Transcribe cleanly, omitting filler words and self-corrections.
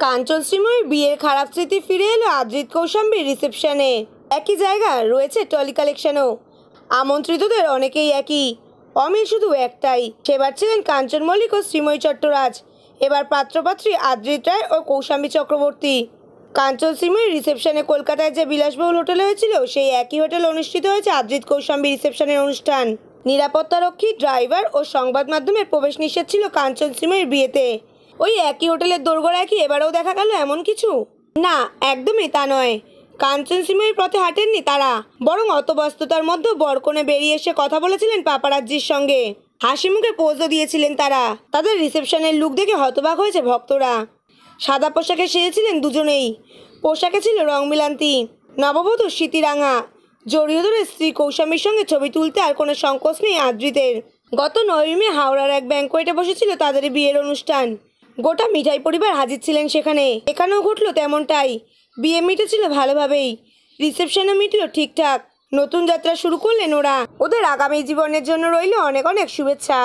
কাঞ্চন শ্রীময়ীর বিয়ের খারাপ স্মৃতি ফিরে এলো আদ্রিত কৌশাম্বীর রিসেপশনে। একই জায়গা রয়েছে টলি কালেকশনও। আমন্ত্রিতদের অনেকেই একই, অমিল শুধু একটাই, সেবার ছিলেন কাঞ্চন মল্লিক ও শ্রীময়ী চট্টরাজ। এবার পাত্রপাত্রী আদ্রিত রায় ও কৌশাম্বী চক্রবর্তী। কাঞ্চন শ্রীময়ীর রিসেপশনে কলকাতায় যে বিলাসবহুল হোটেলে হয়েছিল, সেই একই হোটেলে অনুষ্ঠিত হয়েছে আদ্রিত কৌশাম্বী রিসেপশনের অনুষ্ঠান। নিরাপত্তারক্ষী, ড্রাইভার ও সংবাদ মাধ্যমের প্রবেশ নিষেধ ছিল কাঞ্চন শ্রীময়ীর বিয়েতে। ওই একই হোটেলের দোরগোড়া কি এবারেও দেখা গেল এমন কিছু? না, একদমই তা নয়। কাঞ্চন শ্রীময়ীর পথে হাঁটেননি তারা, বরং অত ব্যস্ততার মধ্যেও বরকনে বেরিয়ে এসে কথা বলেছিলেন পাপারাজ্জির সঙ্গে। হাসি মুখে পোজও দিয়েছিলেন তারা। তাদের রিসেপশনের লুক দেখে হতবাক হয়েছে ভক্তরা। সাদা পোশাকে সেজেছিলেন দুজনেই। পোশাকে ছিল রং মিলান্তি। নববধূ স্মৃতিরাঙা জড়িয়ে ধরে স্ত্রী কৌশাম্বীর সঙ্গে ছবি তুলতে আর কোনো সংকোচ নেই আদ্রিতের। গত 9 মে হাওড়ার এক ব্যাংকোয়েটে বসেছিল তাদের বিয়ের অনুষ্ঠান। গোটা মিঠাই পরিবার হাজির ছিলেন সেখানে। এখানেও ঘটল তেমনটাই। বিয়ে মিটেছিল ভালোভাবেই, রিসেপশনও মিটল ঠিকঠাক। নতুন যাত্রা শুরু করলেন ওরা। ওদের আগামী জীবনের জন্য রইল অনেক অনেক শুভেচ্ছা।